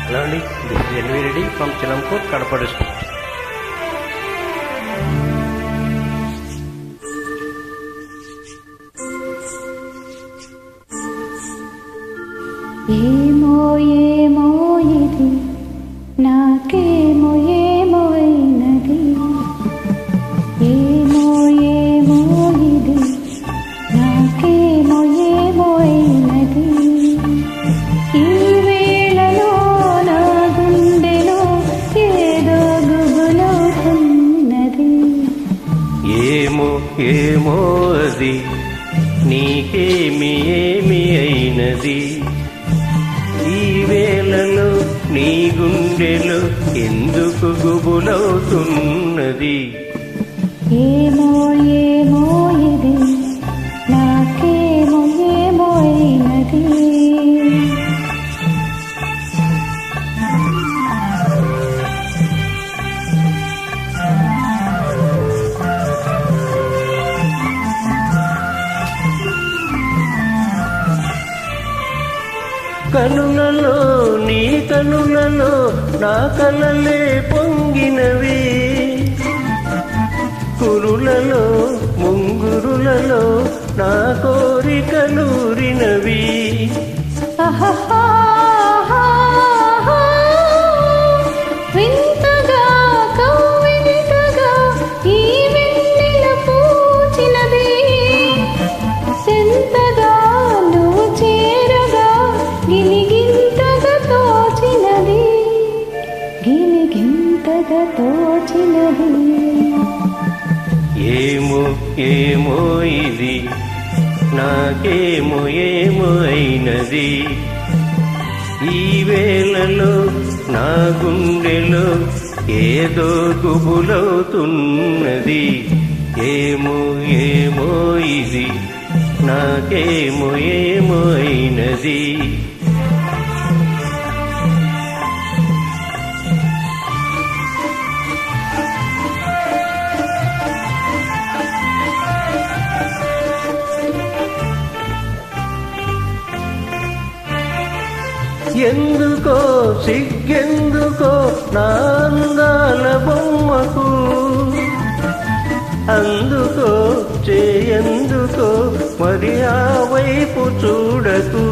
Hello అండి, this is NV Reddy from Chilampur, Kadapa district. ఏమో ఏమో ఇది నాకేమో ఏమో అయినది, ఏమో ఏమో ఇది నాకేమో ఏమో అయినది. ఈ వేళలో నా గుండెలో ఏదో గుబులవుతున్నది. ఏమో ఏమో అది నీకేమి ఏమి అయినది, ఈ వేళలో నీ గుండెలో ఎందుకు గుబులవుతున్నది. ఏమో ఏమో ఇది నాకేమో ఏమో అయినది. కనులలో నీ కనులలో నా కలలే పొంగినవి, కురులలో ముంగురులలో నా కోరికలూరినవి. వింతగా కవ్వింతగా ఈ వెన్నెల పూచినది, సెంతగా నువ్వు చేరగా గిలిగింతగా తోచినది, గిలిగింతగా తోచినది. ఏమో ఏమో ఇది నాకేమో ఏమో అయినది, ఈ వేళలో నా గుండెలో ఏదో గుబులవుతున్నది. ఏమో ఏమో ఇది నాకేమో ఏమో అయినది. ఎందుకో సిగ్గెందుకో నా అందాల బొమ్మకు, అందుకో చేయందుకో మరి ఆ వైపు చూడకు.